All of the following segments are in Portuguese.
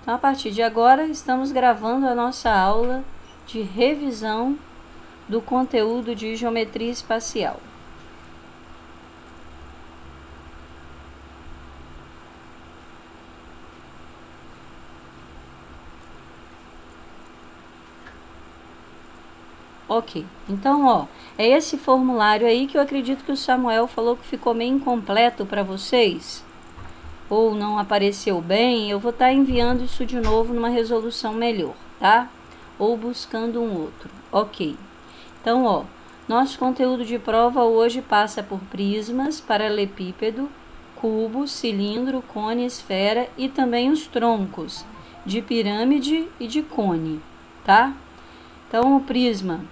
Então, a partir de agora, estamos gravando a nossa aula de revisão do conteúdo de geometria espacial. Ok, então, é esse formulário aí que eu acredito que o Samuel falou que ficou meio incompleto para vocês, ou não apareceu bem. Eu vou estar enviando isso de novo numa resolução melhor, tá? Ou buscando um outro. Ok. Então, nosso conteúdo de prova hoje passa por prismas, paralelepípedo, cubo, cilindro, cone, esfera e também os troncos de pirâmide e de cone, tá? Então, o prisma,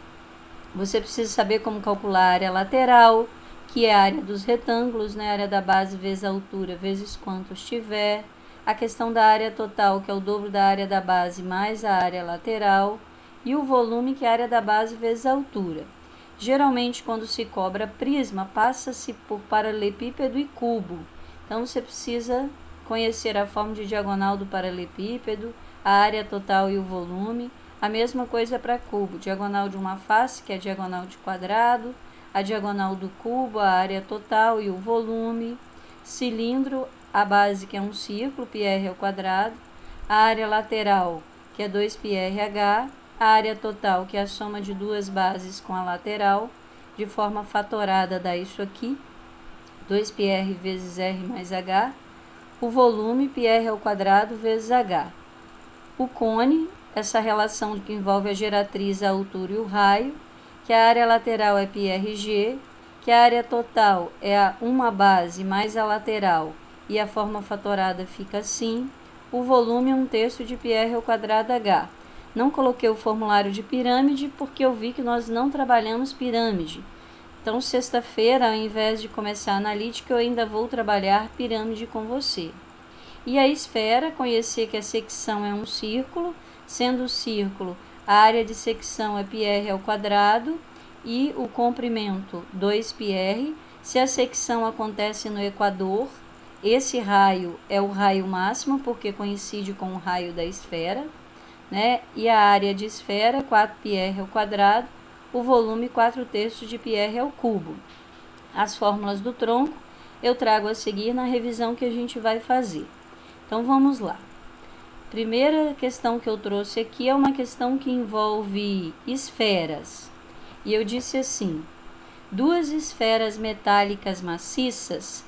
você precisa saber como calcular a área lateral, que é a área dos retângulos, né? A área da base vezes a altura vezes quantos tiver. A questão da área total, que é o dobro da área da base mais a área lateral. E o volume, que é a área da base vezes a altura. Geralmente, quando se cobra prisma, passa-se por paralelepípedo e cubo. Então, você precisa conhecer a forma de diagonal do paralelepípedo, a área total e o volume. A mesma coisa para cubo, diagonal de uma face, que é a diagonal de quadrado, a diagonal do cubo, a área total e o volume. Cilindro, a base, que é um círculo, πr ao quadrado. A área lateral, que é 2πrh. A área total, que é a soma de duas bases com a lateral, de forma fatorada dá isso aqui, 2πr vezes r mais h. O volume, πr ao quadrado vezes h. O cone, essa relação que envolve a geratriz, a altura e o raio, que a área lateral é πrg, que a área total é uma base mais a lateral, e a forma fatorada fica assim. O volume é 1/3 de πr ao quadrado h. Não coloquei o formulário de pirâmide porque eu vi que nós não trabalhamos pirâmide. Então, sexta-feira, ao invés de começar a analítica, eu ainda vou trabalhar pirâmide com você. E a esfera, conhecer que a secção é um círculo, sendo o círculo, a área de secção é πr ao quadrado e o comprimento 2πr. Se a secção acontece no equador, esse raio é o raio máximo, porque coincide com o raio da esfera, né? E a área de esfera, 4πr ao quadrado, o volume 4/3 de πr ao cubo. As fórmulas do tronco eu trago a seguir na revisão que a gente vai fazer. Então, vamos lá. Primeira questão que eu trouxe aqui é uma questão que envolve esferas. E eu disse assim: duas esferas metálicas maciças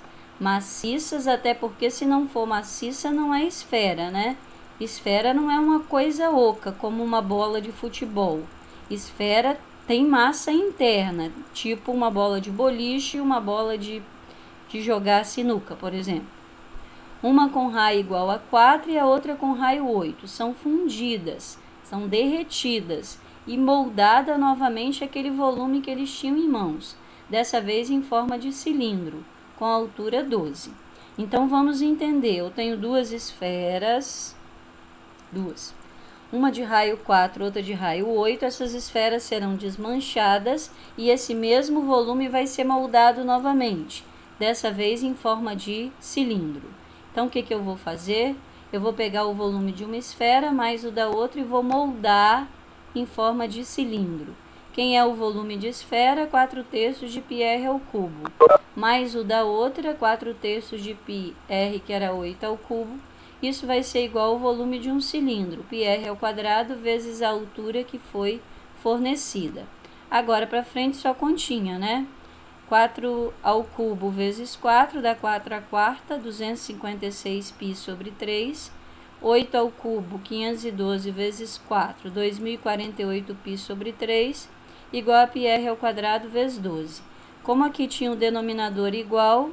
até porque se não for maciça não é esfera, né? Esfera não é uma coisa oca, como uma bola de futebol. Esfera tem massa interna, tipo uma bola de boliche e uma bola de jogar sinuca, por exemplo. Uma com raio igual a 4 e a outra com raio 8. São fundidas, são derretidas e moldada novamente aquele volume que eles tinham em mãos, dessa vez em forma de cilindro, com a altura 12. Então, vamos entender. Eu tenho duas esferas, uma de raio 4, outra de raio 8, essas esferas serão desmanchadas e esse mesmo volume vai ser moldado novamente, dessa vez em forma de cilindro. Então, o que eu vou fazer? Eu vou pegar o volume de uma esfera mais o da outra e vou moldar em forma de cilindro. Quem é o volume de esfera? 4/3 de πr ao cubo. Mais o da outra, 4/3 de πr, que era 8 ao cubo. Isso vai ser igual ao volume de um cilindro, πr ao quadrado vezes a altura que foi fornecida. Agora, para frente, só continha, né? 4 ao cubo vezes 4 dá 4/4, 256π sobre 3. 8 ao cubo, 512 vezes 4, 2048π sobre 3, igual a πr ao quadrado vezes 12. Como aqui tinha um denominador igual,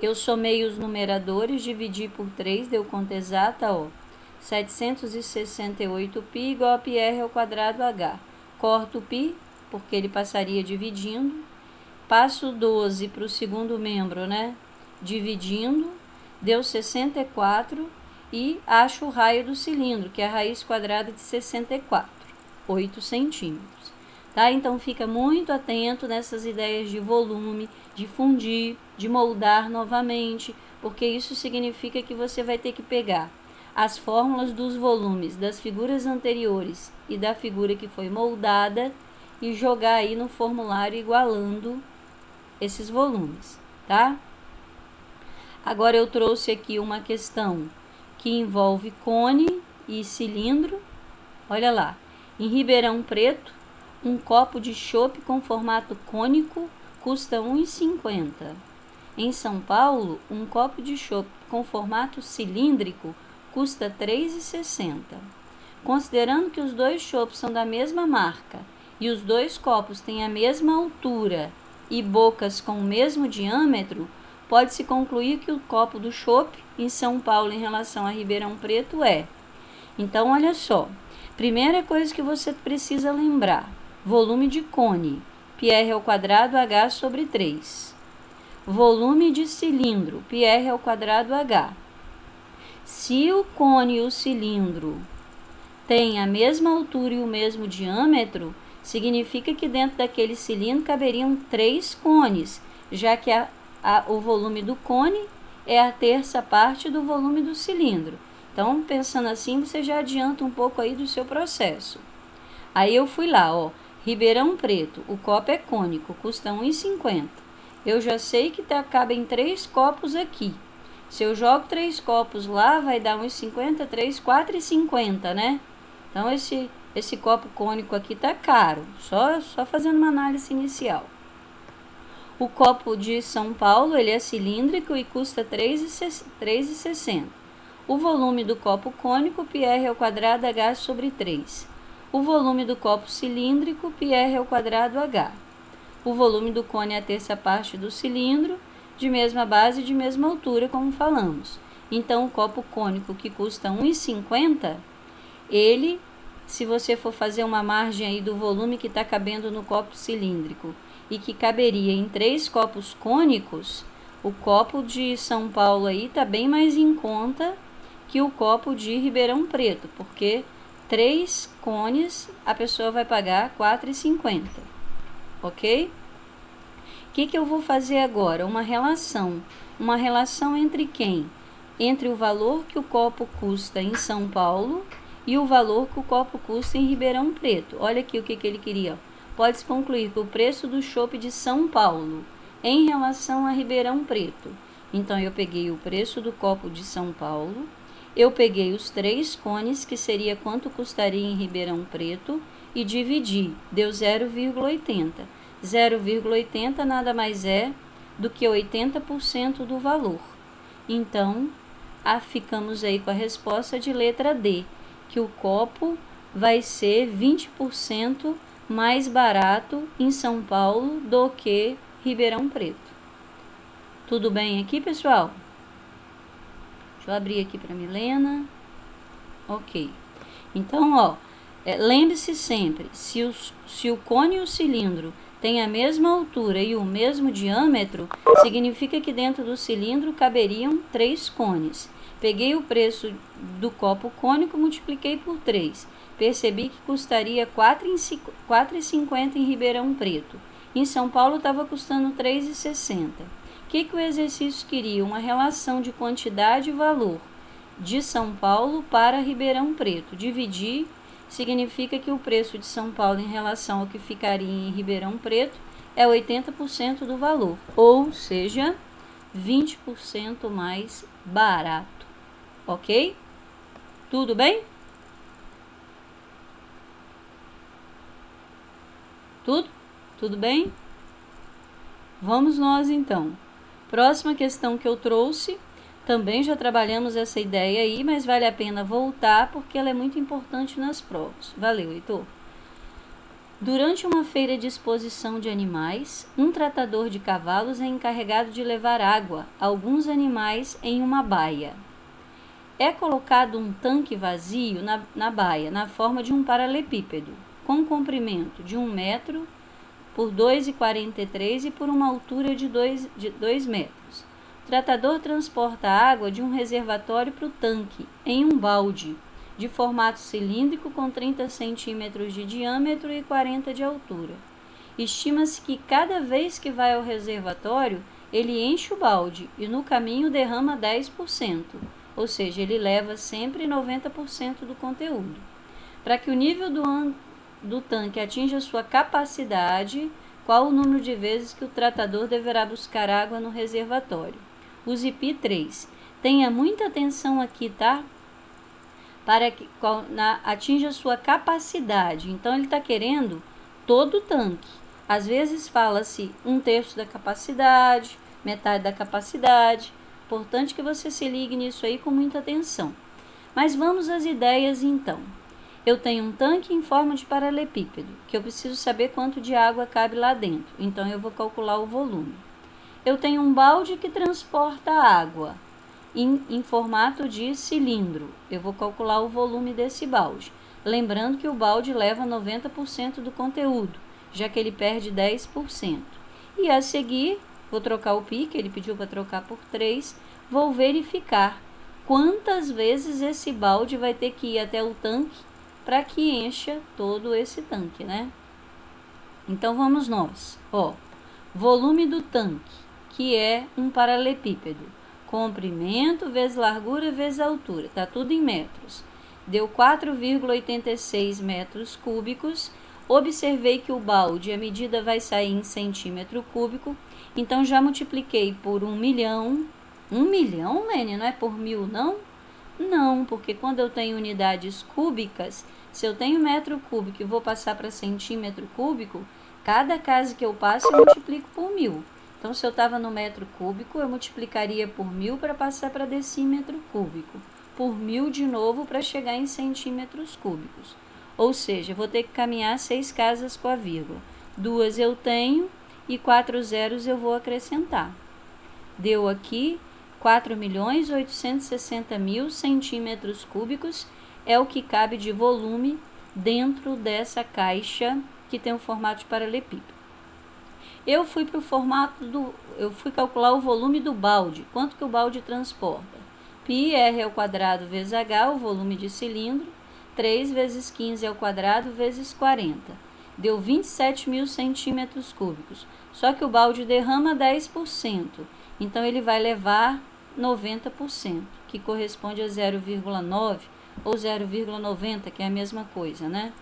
eu somei os numeradores, dividi por 3, deu conta exata, 768π igual a πr ao quadrado h. Corto o π, porque ele passaria dividindo. Passo 12 para o segundo membro, né? Dividindo, deu 64 e acho o raio do cilindro, que é a raiz quadrada de 64, 8 centímetros. Tá? Então, fica muito atento nessas ideias de volume, de fundir, de moldar novamente, porque isso significa que você vai ter que pegar as fórmulas dos volumes das figuras anteriores e da figura que foi moldada e jogar aí no formulário igualando esses volumes, tá? Agora eu trouxe aqui uma questão que envolve cone e cilindro. Olha lá, em Ribeirão Preto, um copo de chopp com formato cônico custa R$ 1,50. Em São Paulo, um copo de chopp com formato cilíndrico custa R$ 3,60. Considerando que os dois chopps são da mesma marca e os dois copos têm a mesma altura e bocas com o mesmo diâmetro, pode-se concluir que o copo do chopp em São Paulo em relação a Ribeirão Preto é. Então, olha só. Primeira coisa que você precisa lembrar: volume de cone, πr² H sobre 3. Volume de cilindro, πr² H. Se o cone e o cilindro têm a mesma altura e o mesmo diâmetro, significa que dentro daquele cilindro caberiam 3 cones, já que o volume do cone é a terça parte do volume do cilindro. Então, pensando assim, você já adianta um pouco aí do seu processo. Aí eu fui lá, ó, Ribeirão Preto, o copo é cônico, custa R$ 1,50. Eu já sei que cabem 3 copos aqui. Se eu jogo 3 copos lá, vai dar R$ 1,50, 3, R$ 4,50, né? Então, esse copo cônico aqui tá caro, só fazendo uma análise inicial. O copo de São Paulo, ele é cilíndrico e custa R$ 3,60. O volume do copo cônico, πr² H sobre 3. O volume do copo cilíndrico, πr² H. O volume do cone é a terça parte do cilindro, de mesma base e de mesma altura, como falamos. Então, o copo cônico, que custa R$ 1,50, ele, se você for fazer uma margem aí do volume que está cabendo no copo cilíndrico e que caberia em 3 copos cônicos, o copo de São Paulo aí está bem mais em conta que o copo de Ribeirão Preto, porque 3 cones a pessoa vai pagar R$ 4,50, ok? O que eu vou fazer agora? Uma relação entre quem? Entre o valor que o copo custa em São Paulo e o valor que o copo custa em Ribeirão Preto. Olha aqui o que ele queria. Pode-se concluir que o preço do chopp de São Paulo em relação a Ribeirão Preto. Então, eu peguei o preço do copo de São Paulo, eu peguei os 3 cones, que seria quanto custaria em Ribeirão Preto, e dividi, deu 0,80. 0,80 nada mais é do que 80% do valor. Então, ficamos aí com a resposta de letra D, que o copo vai ser 20% mais barato em São Paulo do que Ribeirão Preto. Tudo bem aqui, pessoal? Deixa eu abrir aqui para Milena. Ok. Então, ó, lembre-se sempre, se o cone e o cilindro têm a mesma altura e o mesmo diâmetro, significa que dentro do cilindro caberiam 3 cones. Peguei o preço do copo cônico, multipliquei por 3. Percebi que custaria R$ 4,50 em Ribeirão Preto. Em São Paulo estava custando R$ 3,60. O que o exercício queria? Uma relação de quantidade e valor de São Paulo para Ribeirão Preto. Dividir significa que o preço de São Paulo em relação ao que ficaria em Ribeirão Preto é 80% do valor, ou seja, 20% mais barato. Ok? Tudo bem? Tudo bem? Vamos nós então. Próxima questão que eu trouxe, também já trabalhamos essa ideia aí, mas vale a pena voltar porque ela é muito importante nas provas. Valeu, Heitor. Durante uma feira de exposição de animais, um tratador de cavalos é encarregado de levar água a alguns animais em uma baia. É colocado um tanque vazio na baia, na forma de um paralelepípedo, com comprimento de 1 metro por 2,43 e por uma altura de 2 metros. O tratador transporta a água de um reservatório para o tanque, em um balde, de formato cilíndrico com 30 centímetros de diâmetro e 40 de altura. Estima-se que cada vez que vai ao reservatório, ele enche o balde e no caminho derrama 10%. ou seja, ele leva sempre 90% do conteúdo. Para que o nível do tanque atinja sua capacidade, qual o número de vezes que o tratador deverá buscar água no reservatório? Use pi 3. Tenha muita atenção aqui, tá? Para que atinja sua capacidade. Então, ele está querendo todo o tanque. Às vezes fala-se 1/3 da capacidade, metade da capacidade. Importante que você se ligue nisso aí com muita atenção. Mas vamos às ideias então. Eu tenho um tanque em forma de paralelepípedo, que eu preciso saber quanto de água cabe lá dentro. Então, eu vou calcular o volume. Eu tenho um balde que transporta água em formato de cilindro. Eu vou calcular o volume desse balde. Lembrando que o balde leva 90% do conteúdo, já que ele perde 10%. E a seguir, vou trocar o pi, que ele pediu para trocar por 3. Vou verificar quantas vezes esse balde vai ter que ir até o tanque para que encha todo esse tanque, né? Então, vamos nós. Volume do tanque, que é um paralelepípedo. Comprimento vezes largura vezes altura. Está tudo em metros. Deu 4,86 metros cúbicos. Observei que o balde, a medida vai sair em centímetro cúbico. Então, já multipliquei por 1 milhão. 1 milhão, Lene? Não é por 1000, não? Não, porque quando eu tenho unidades cúbicas, se eu tenho metro cúbico e vou passar para centímetro cúbico, cada casa que eu passo eu multiplico por 1000. Então, se eu estava no metro cúbico, eu multiplicaria por 1000 para passar para decímetro cúbico, por 1000 de novo para chegar em centímetros cúbicos. Ou seja, eu vou ter que caminhar 6 casas com a vírgula. 2 eu tenho e 4 zeros eu vou acrescentar. Deu aqui 4.860.000 centímetros cúbicos, é o que cabe de volume dentro dessa caixa que tem o formato de paralelepípedo. Eu fui calcular o volume do balde, quanto que o balde transporta. Pi r ao quadrado vezes h, o volume de cilindro, 3 vezes 15 ao quadrado vezes 40. Deu 27.000 centímetros cúbicos. Só que o balde derrama 10%, então ele vai levar 90%, que corresponde a 0,9 ou 0,90, que é a mesma coisa, né?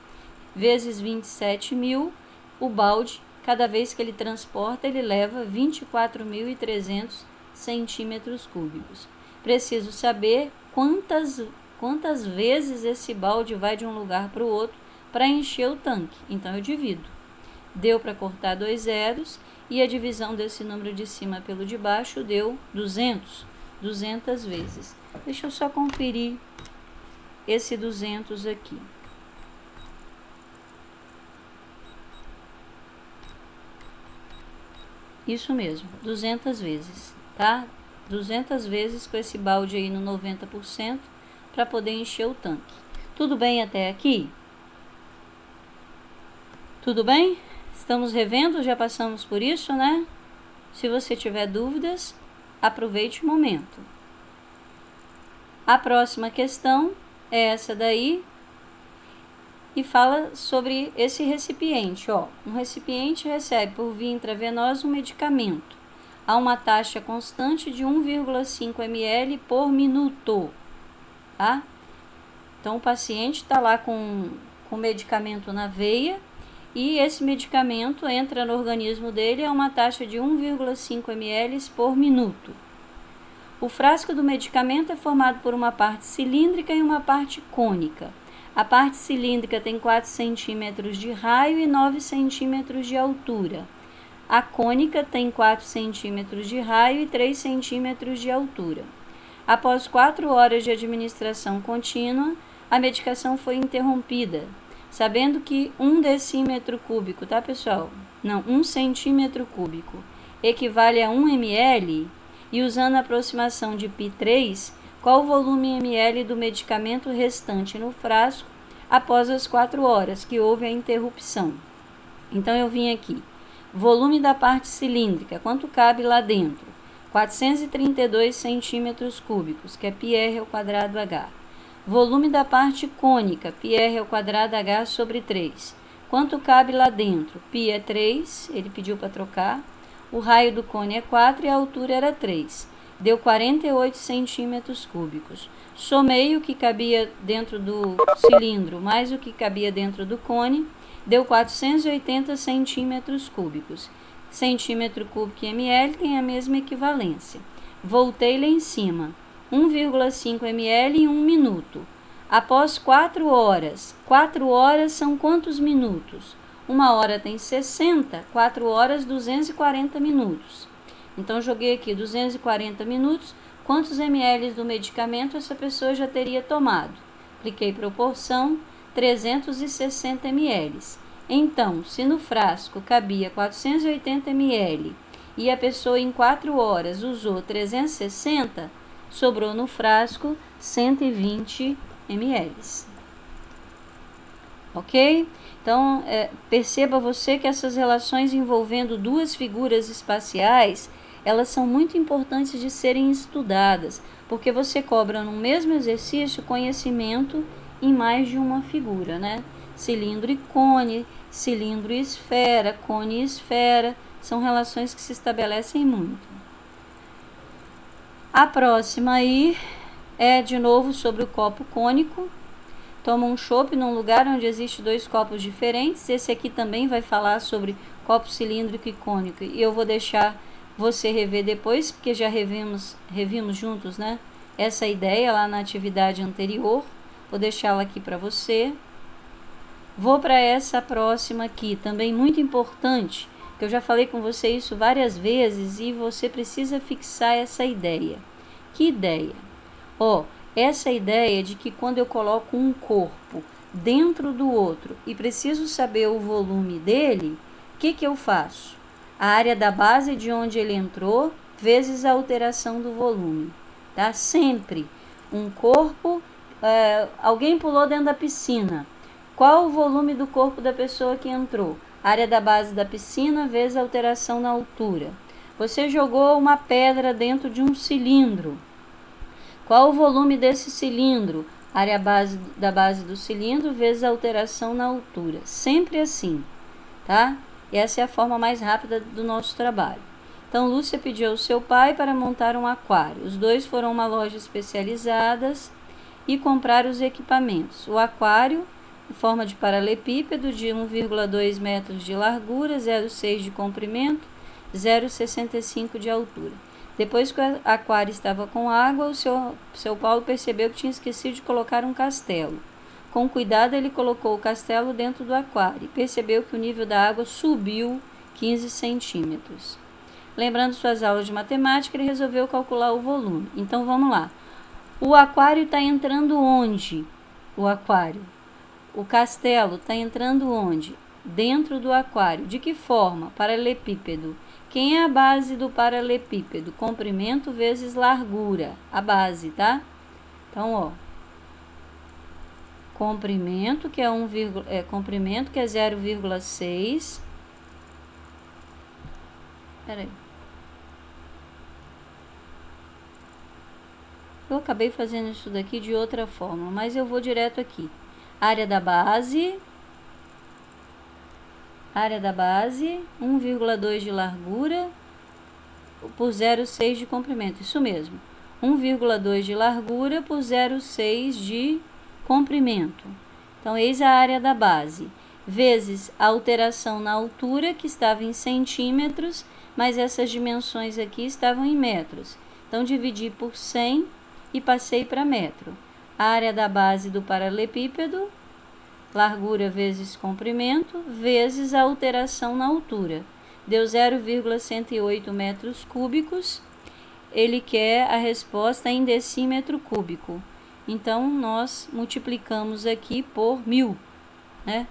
Vezes 27.000, o balde, cada vez que ele transporta, ele leva 24.300 centímetros cúbicos. Preciso saber quantas vezes esse balde vai de um lugar para o outro para encher o tanque. Então, eu divido. Deu para cortar 2 zeros e a divisão desse número de cima pelo de baixo deu 200 vezes. Deixa eu só conferir esse 200 aqui. Isso mesmo, 200 vezes, tá? 200 vezes com esse balde aí no 90% para poder encher o tanque. Tudo bem até aqui? Tudo bem? Estamos revendo, já passamos por isso, né? Se você tiver dúvidas, aproveite o momento. A próxima questão é essa daí e fala sobre esse recipiente. Um recipiente recebe por via intravenosa um medicamento a uma taxa constante de 1,5 ml por minuto, tá? Então, o paciente está lá com o medicamento na veia e esse medicamento entra no organismo dele a uma taxa de 1,5 ml por minuto. O frasco do medicamento é formado por uma parte cilíndrica e uma parte cônica. A parte cilíndrica tem 4 centímetros de raio e 9 centímetros de altura. A cônica tem 4 centímetros de raio e 3 centímetros de altura. Após 4 horas de administração contínua, a medicação foi interrompida, sabendo que 1 decímetro cúbico, tá, pessoal? Não, 1 centímetro cúbico equivale a 1 ml, e usando a aproximação de π3, qual o volume em ml do medicamento restante no frasco após as 4 horas que houve a interrupção. Então, eu vim aqui. Volume da parte cilíndrica, quanto cabe lá dentro? 432 centímetros cúbicos, que é πr ao quadrado h. Volume da parte cônica, πr ao quadrado h sobre 3. Quanto cabe lá dentro? Π é 3, ele pediu para trocar. O raio do cone é 4 e a altura era 3. deu 48 centímetros cúbicos. Somei o que cabia dentro do cilindro mais o que cabia dentro do cone, deu 480 centímetros cúbicos. Centímetro cúbico e ml tem a mesma equivalência. Voltei lá em cima, 1,5 ml em 1 minuto. Após 4 horas, 4 horas são quantos minutos? 1 hora tem 60, 4 horas 240 minutos. Então, joguei aqui 240 minutos, quantos ml do medicamento essa pessoa já teria tomado? Apliquei proporção, 360 ml. Então, se no frasco cabia 480 ml e a pessoa em 4 horas usou 360, sobrou no frasco 120 ml. Ok? Então, perceba você que essas relações envolvendo duas figuras espaciais, elas são muito importantes de serem estudadas, porque você cobra no mesmo exercício conhecimento em mais de uma figura, né? Cilindro e cilindro e esfera, cone e esfera, são relações que se estabelecem muito. A próxima aí é de novo sobre o copo cônico. Toma um chopp num lugar onde existe 2 copos diferentes. Esse aqui também vai falar sobre copo cilíndrico e cônico. E eu vou deixar você rever depois, porque já revimos juntos, né? Essa ideia lá na atividade anterior. Vou deixá-la aqui para você. Vou para essa próxima aqui, também muito importante, que eu já falei com você isso várias vezes e você precisa fixar essa ideia. Que ideia? Essa ideia de que quando eu coloco um corpo dentro do outro e preciso saber o volume dele, o que eu faço? A área da base de onde ele entrou, vezes a alteração do volume. Tá? Sempre um corpo, alguém pulou dentro da piscina. Qual o volume do corpo da pessoa que entrou? Área da base da piscina vezes a alteração na altura. Você jogou uma pedra dentro de um cilindro. Qual o volume desse cilindro? Área da base do cilindro vezes a alteração na altura. Sempre assim, tá? E essa é a forma mais rápida do nosso trabalho. Então, Lúcia pediu ao seu pai para montar um aquário. Os dois foram a uma loja especializada e compraram os equipamentos. O aquário, em forma de paralelepípedo, de 1,2 metros de largura, 0,6 de comprimento, 0,65 de altura. Depois que o aquário estava com água, o seu Paulo percebeu que tinha esquecido de colocar um castelo. Com cuidado, ele colocou o castelo dentro do aquário e percebeu que o nível da água subiu 15 centímetros. Lembrando suas aulas de matemática, ele resolveu calcular o volume. Então, vamos lá. O aquário está entrando onde? O aquário. O castelo está entrando onde? Dentro do aquário. De que forma? Paralelepípedo. Quem é a base do paralelepípedo? Comprimento vezes largura. A base, tá? Então, comprimento, que é comprimento, que é 0,6. Peraí. Eu acabei fazendo isso daqui de outra forma, mas eu vou direto aqui. Área da base, 1,2 de largura por 0,6 de comprimento. Isso mesmo, 1,2 de largura por 0,6 de comprimento. Então, eis a área da base, vezes a alteração na altura, que estava em centímetros, mas essas dimensões aqui estavam em metros. Então, dividi por 100 e passei para metro. A área da base do paralelepípedo, largura vezes comprimento, vezes a alteração na altura. Deu 0,108 metros cúbicos. Ele quer a resposta em decímetro cúbico. Então, nós multiplicamos aqui por 1000, né?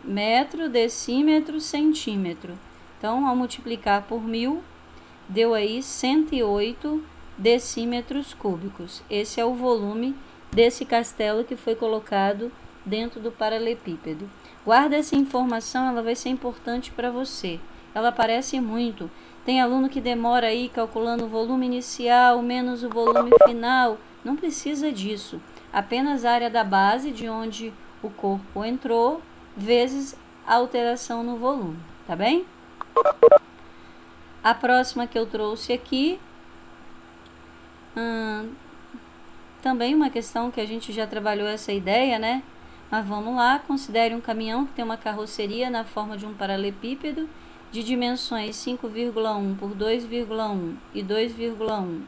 Metro, decímetro, centímetro. Então, ao multiplicar por 1000, deu aí 108 decímetros cúbicos. Esse é o volume desse castelo que foi colocado dentro do paralelepípedo. Guarda essa informação, ela vai ser importante para você. Ela aparece muito. Tem aluno que demora aí calculando o volume inicial menos o volume final. Não precisa disso. Apenas a área da base de onde o corpo entrou vezes a alteração no volume, tá bem? A próxima que eu trouxe aqui Também uma questão que a gente já trabalhou essa ideia, né? Mas vamos lá, considere um caminhão que tem uma carroceria na forma de um paralelepípedo de dimensões 5,1 por 2,1 e 2,1,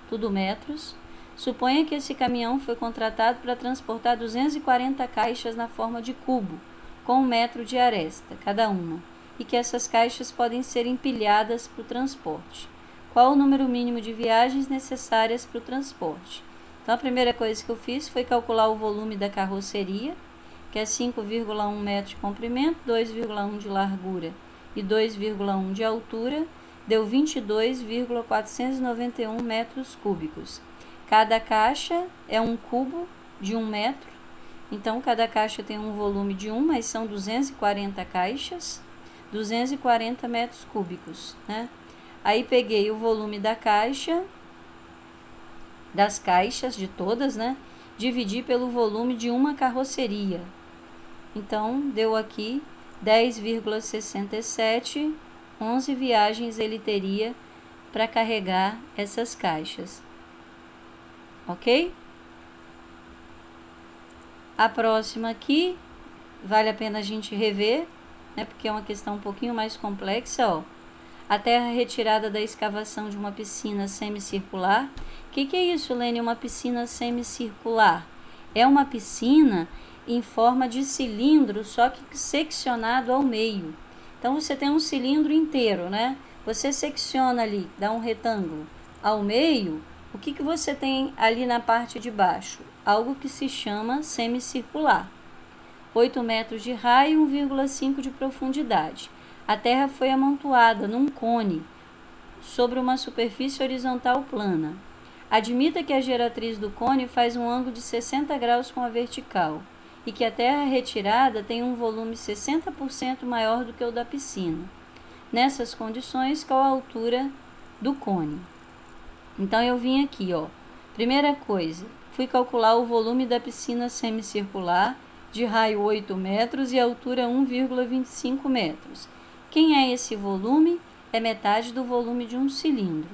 tudo metros. Suponha que esse caminhão foi contratado para transportar 240 caixas na forma de cubo, com 1 metro de aresta cada uma, e que essas caixas podem ser empilhadas para o transporte. Qual o número mínimo de viagens necessárias para o transporte? Então, a primeira coisa que eu fiz foi calcular o volume da carroceria, que é 5,1 metros de comprimento, 2,1 de largura e 2,1 de altura, deu 22,491 metros cúbicos. Cada caixa é um cubo de 1 metro, então cada caixa tem um volume de 1, mas são 240 caixas, 240 metros cúbicos, né? Aí peguei o volume da caixa, das caixas de todas, né? Dividi pelo volume de uma carroceria. Então, deu aqui 10,67, 11 viagens ele teria para carregar essas caixas. Ok? A próxima aqui, vale a pena a gente rever, né? Porque é uma questão um pouquinho mais complexa, ó. A terra retirada da escavação de uma piscina semicircular. O que é isso, Lene? Uma piscina semicircular? É uma piscina em forma de cilindro, só que seccionado ao meio. Então, você tem um cilindro inteiro, né? Você secciona ali, dá um retângulo ao meio. O que você tem ali na parte de baixo? Algo que se chama semicircular. 8 metros de raio e 1,5 de profundidade. A terra foi amontoada num cone sobre uma superfície horizontal plana. Admita que a geratriz do cone faz um ângulo de 60 graus com a vertical e que a terra retirada tem um volume 60% maior do que o da piscina. Nessas condições, qual a altura do cone? Então, eu vim aqui, ó. Primeira coisa, fui calcular o volume da piscina semicircular, de raio 8 metros e altura 1,25 metros. Quem é esse volume? É metade do volume de um cilindro,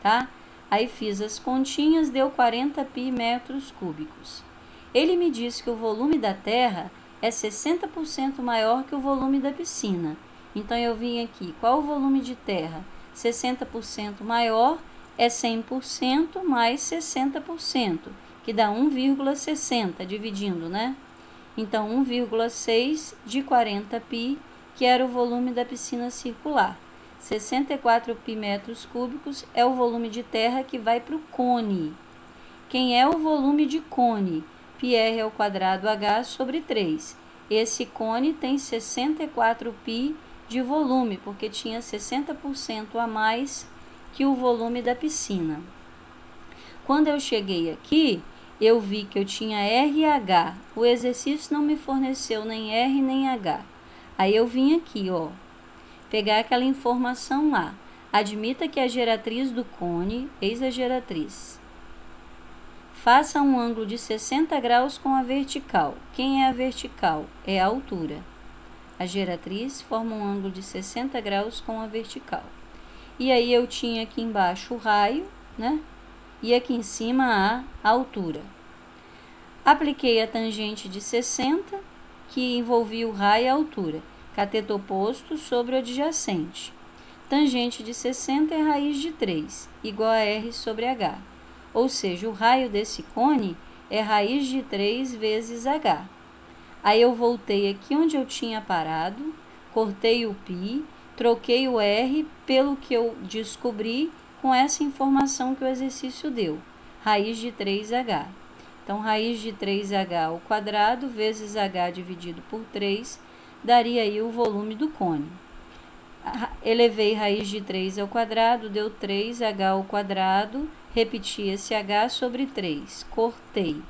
tá? Aí fiz as continhas, deu 40 pi metros cúbicos. Ele me disse que o volume da terra é 60% maior que o volume da piscina. Então, eu vim aqui, qual o volume de terra? 60% maior é 100% mais 60%, que dá 1,60, dividindo, né? Então, 1,6 de 40 pi, que era o volume da piscina circular. 64 pi metros cúbicos é o volume de terra que vai para o cone. Quem é o volume de cone? Πr ao quadrado h sobre 3. Esse cone tem 64 pi de volume, porque tinha 60% a mais que o volume da piscina. Quando eu cheguei aqui, eu vi que eu tinha R e H. O exercício não me forneceu nem R nem H. Aí eu vim aqui, ó, pegar aquela informação lá. Admita que a geratriz do cone, eis a geratriz, faça um ângulo de 60 graus com a vertical. Quem é a vertical? É a altura. A geratriz forma um ângulo de 60 graus com a vertical. E aí eu tinha aqui embaixo o raio, né? E aqui em cima a altura. Apliquei a tangente de 60, que envolvia o raio e a altura. Cateto oposto sobre o adjacente. Tangente de 60 é raiz de 3, igual a R sobre H. Ou seja, o raio desse cone é raiz de 3 vezes H. Aí eu voltei aqui onde eu tinha parado, cortei o π, troquei o R pelo que eu descobri com essa informação que o exercício deu, raiz de 3H. Então, raiz de 3H ao quadrado vezes H dividido por 3 daria aí o volume do cone. Elevei raiz de 3 ao quadrado, deu 3H ao quadrado, repeti esse H sobre 3, cortei.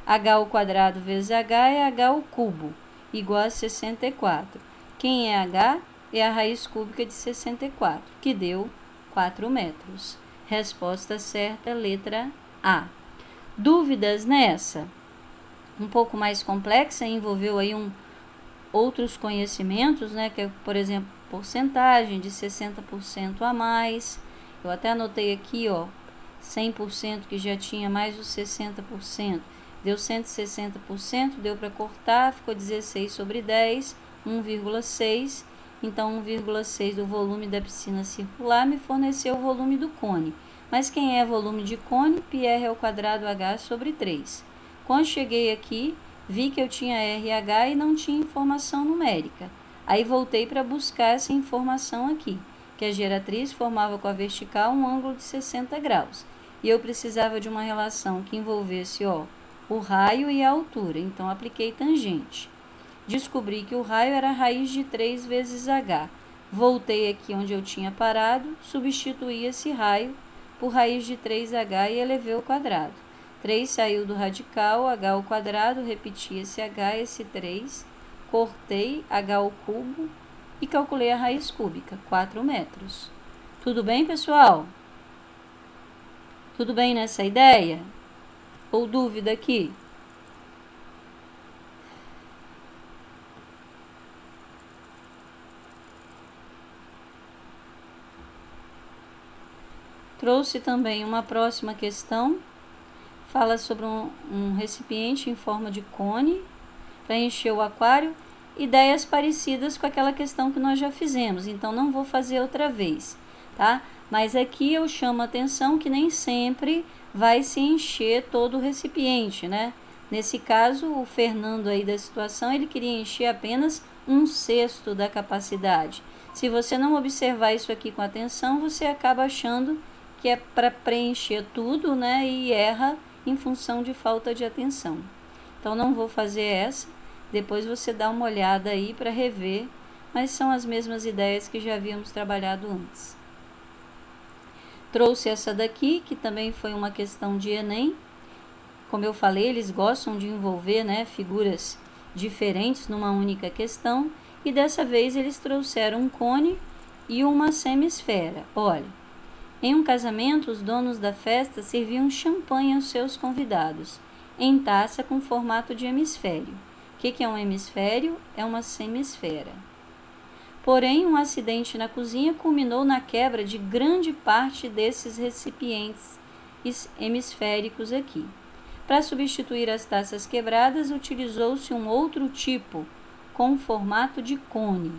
H ao quadrado vezes H é H ao cubo, igual a 64. Quem é H? É a raiz cúbica de 64, que deu 4 metros. Resposta certa, letra A. Dúvidas nessa? Um pouco mais complexa, envolveu aí outros conhecimentos, né? Que é, por exemplo, porcentagem de 60% a mais. Eu até anotei aqui, ó, 100% que já tinha mais os 60%, deu 160%, deu para cortar, ficou 16 sobre 10, 1,6. Então 1,6 do volume da piscina circular me forneceu o volume do cone. Mas quem é volume de cone? πr² sobre 3. Quando cheguei aqui, vi que eu tinha RH e não tinha informação numérica. Aí voltei para buscar essa informação aqui, que a geratriz formava com a vertical um ângulo de 60 graus. E eu precisava de uma relação que envolvesse o raio e a altura, então apliquei tangente. Descobri que o raio era a raiz de 3 vezes h. Voltei aqui onde eu tinha parado, substituí esse raio por raiz de 3h e elevei ao quadrado. 3 saiu do radical, h ao quadrado, repeti esse h, esse 3, cortei h ao cubo e calculei a raiz cúbica, 4 metros. Tudo bem, pessoal? Tudo bem nessa ideia? Ou dúvida aqui? Trouxe também uma próxima questão, fala sobre um recipiente em forma de cone para encher o aquário, ideias parecidas com aquela questão que nós já fizemos, então não vou fazer outra vez, tá? Mas aqui eu chamo a atenção que nem sempre vai se encher todo o recipiente, né? Nesse caso, o Fernando aí da situação, ele queria encher apenas 1/6 da capacidade. Se você não observar isso aqui com atenção, você acaba achando que é para preencher tudo, né? E erra em função de falta de atenção. Então, não vou fazer essa. Depois você dá uma olhada aí para rever, mas são as mesmas ideias que já havíamos trabalhado antes. Trouxe essa daqui, que também foi uma questão de Enem. Como eu falei, eles gostam de envolver, né, figuras diferentes numa única questão. E dessa vez eles trouxeram um cone e uma semisfera. Olha, em um casamento, os donos da festa serviam champanhe aos seus convidados, em taça com formato de hemisfério. O que é um hemisfério? É uma semisfera. Porém, um acidente na cozinha culminou na quebra de grande parte desses recipientes hemisféricos aqui. Para substituir as taças quebradas, utilizou-se um outro tipo, com formato de cone.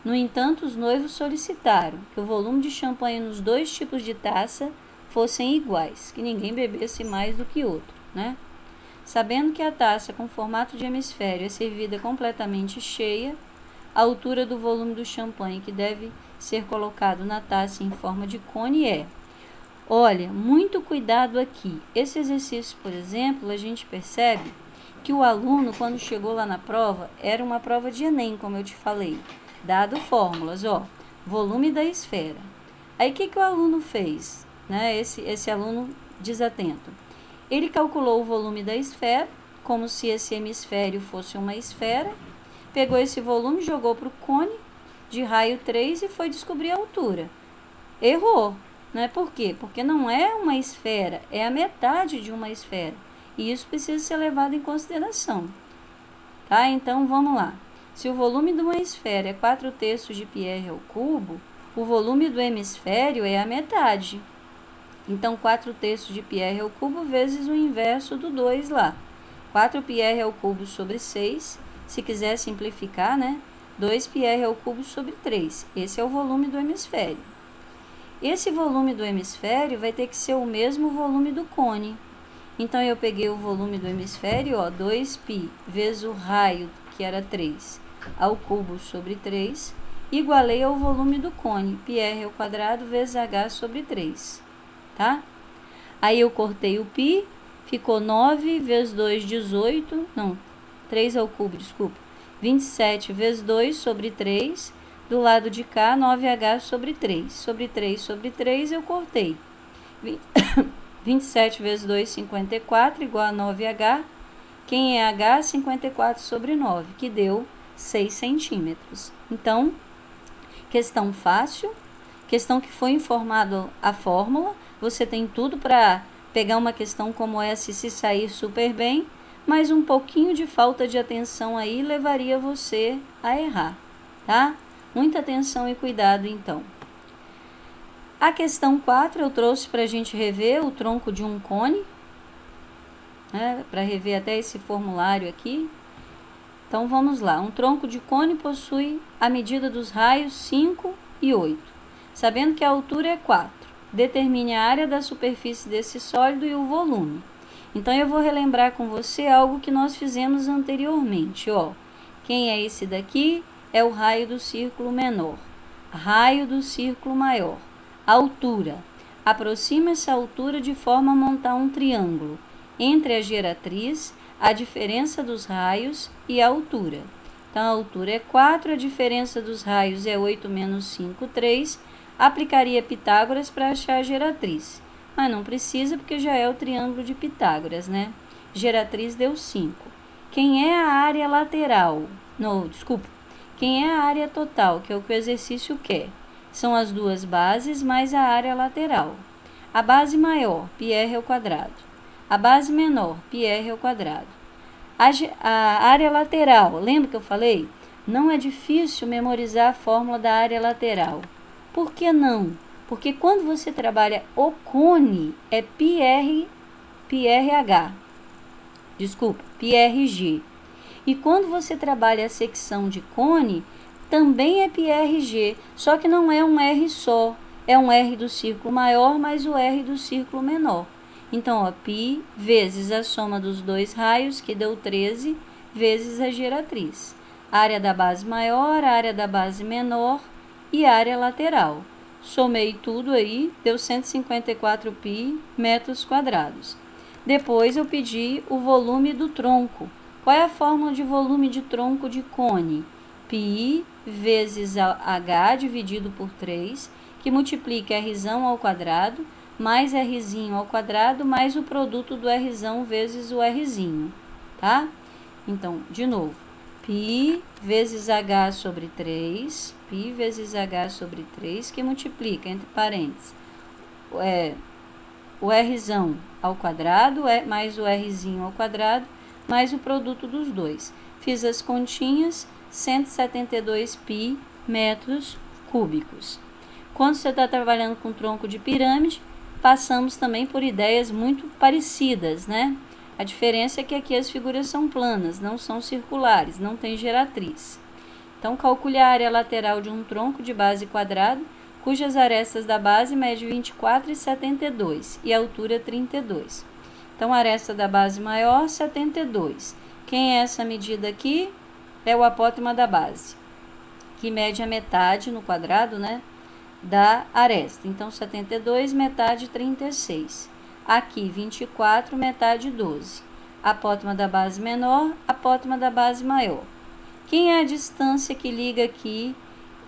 No entanto, os noivos solicitaram que o volume de champanhe nos 2 tipos de taça fossem iguais, que ninguém bebesse mais do que outro, né? Sabendo que a taça com formato de hemisfério é servida completamente cheia, a altura do volume do champanhe que deve ser colocado na taça em forma de cone é... Olha, muito cuidado aqui. Esse exercício, por exemplo, a gente percebe que o aluno, quando chegou lá na prova, era uma prova de Enem, como eu te falei, dado fórmulas, volume da esfera. Aí, o que o aluno fez, né? Esse aluno desatento. Ele calculou o volume da esfera, como se esse hemisfério fosse uma esfera, pegou esse volume, jogou para o cone de raio 3 e foi descobrir a altura. Errou, né? Por quê? Porque não é uma esfera, é a metade de uma esfera. E isso precisa ser levado em consideração. Tá? Então, vamos lá. Se o volume de uma esfera é 4/3 de πr², o volume do hemisfério é a metade. Então, 4/3 de πr² vezes o inverso do 2 lá. 4πr³ sobre 6. Se quiser simplificar, né? 2πr³ sobre 3. Esse é o volume do hemisfério. Esse volume do hemisfério vai ter que ser o mesmo volume do cone. Então, eu peguei o volume do hemisfério, 2π vezes o raio, que era 3, ao cubo sobre 3, igualei ao volume do cone, πr² vezes h sobre 3, tá? Aí, eu cortei o π, ficou 9 vezes 2, 18, não, 3 ao cubo, desculpa, 27 vezes 2 sobre 3, do lado de cá, 9h sobre 3. Sobre 3 sobre 3, eu cortei. 27 vezes 2, 54, igual a 9h. Quem é h? 54 sobre 9, que deu 6 centímetros. Então, questão fácil, questão que foi informado a fórmula. Você tem tudo para pegar uma questão como essa e se sair super bem, mas um pouquinho de falta de atenção aí levaria você a errar, tá? Muita atenção e cuidado, então. A questão 4 eu trouxe para a gente rever o tronco de um cone, né, para rever até esse formulário aqui. Então vamos lá, um tronco de cone possui a medida dos raios 5 e 8. Sabendo que a altura é 4, determine a área da superfície desse sólido e o volume. Então eu vou relembrar com você algo que nós fizemos anteriormente, ó. Quem é esse daqui? É o raio do círculo menor. Raio do círculo maior. Altura. Aproxima essa altura de forma a montar um triângulo entre a geratriz, a diferença dos raios e a altura. Então, a altura é 4, a diferença dos raios é 8 menos 5, 3. Aplicaria Pitágoras para achar a geratriz. Mas não precisa, porque já é o triângulo de Pitágoras, né? Geratriz deu 5. Quem é a área lateral? Não, desculpa. Quem é a área total, que é o que o exercício quer? São as duas bases mais a área lateral. A base maior, πr ao quadrado. A base menor, πr ao quadrado. A área lateral, lembra que eu falei? Não é difícil memorizar a fórmula da área lateral. Por que não? Porque quando você trabalha o cone, é πrh, πrg. E quando você trabalha a secção de cone, também é πrg, só que não é um R só, é um R do círculo maior mais o R do círculo menor. Então, ó, π vezes a soma dos dois raios, que deu 13, vezes a geratriz. Área da base maior, área da base menor e área lateral. Somei tudo aí, deu 154 π metros quadrados. Depois eu pedi o volume do tronco. Qual é a fórmula de volume de tronco de cone? Π vezes H dividido por 3, que multiplica R ao quadrado, mais R ao quadrado, mais o produto do R vezes o R, tá? Então, de novo, π vezes H sobre 3, π vezes H sobre 3, que multiplica, entre parênteses, o R ao quadrado, mais o R ao quadrado, mais o produto dos dois. Fiz as continhas, 172 π metros cúbicos. Quando você está trabalhando com tronco de pirâmide, passamos também por ideias muito parecidas, né? A diferença é que aqui as figuras são planas, não são circulares, não tem geratriz. Então, calcule a área lateral de um tronco de base quadrada, cujas arestas da base medem 24 e 72 e a altura 32. Então, a aresta da base maior, 72. Quem é essa medida aqui? É o apótema da base, que mede a metade no quadrado, né, da aresta. Então, 72, metade 36. Aqui, 24, metade 12. Apótema da base menor, apótema da base maior. Quem é a distância que liga aqui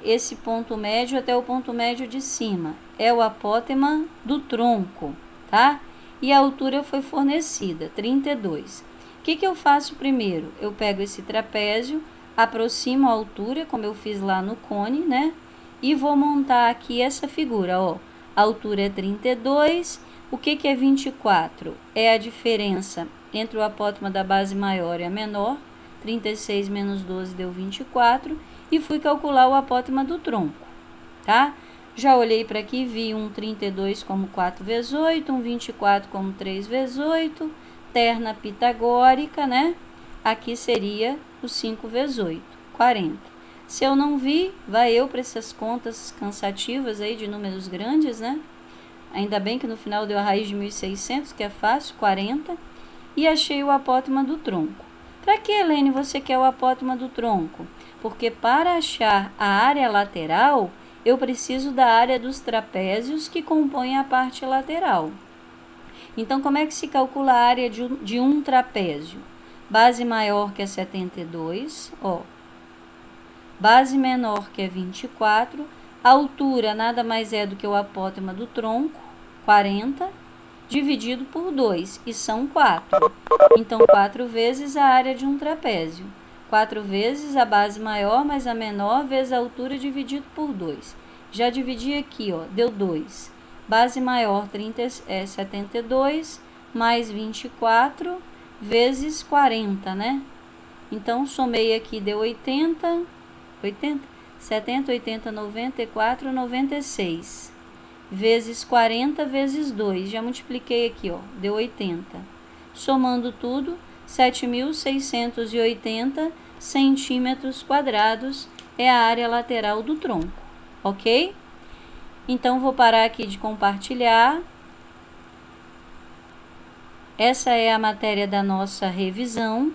esse ponto médio até o ponto médio de cima? É o apótema do tronco, tá? E a altura foi fornecida, 32. O que eu faço primeiro? Eu pego esse trapézio, aproximo a altura, como eu fiz lá no cone, né? E vou montar aqui essa figura, ó. A altura é 32. O que é 24? É a diferença entre o apótema da base maior e a menor. 36 menos 12 deu 24. E fui calcular o apótema do tronco, tá? Já olhei para aqui, vi um 32 como 4 vezes 8, um 24 como 3 vezes 8, terna pitagórica, né? Aqui seria o 5 vezes 8, 40. Se eu não vi, vai eu para essas contas cansativas aí de números grandes, né? Ainda bem que no final deu a raiz de 1.600, que é fácil, 40. E achei o apótema do tronco. Para que, Helene, você quer o apótema do tronco? Porque para achar a área lateral, eu preciso da área dos trapézios que compõem a parte lateral. Então, como é que se calcula a área de um trapézio? Base maior, que é 72, ó. Base menor, que é 24. A altura nada mais é do que o apótema do tronco, 40, dividido por 2, e são 4. Então, 4 vezes a área de um trapézio. 4 vezes a base maior mais a menor vezes a altura dividido por 2. Já dividi aqui, ó, deu 2. Base maior 72 mais 24 vezes 40, né? Então, somei aqui, deu 80, 70, 80, 94, 96. vezes 40 vezes 2. Já multipliquei aqui, ó, deu 80. Somando tudo, 7.680 centímetros quadrados é a área lateral do tronco, ok? Então, vou parar aqui de compartilhar. Essa é a matéria da nossa revisão.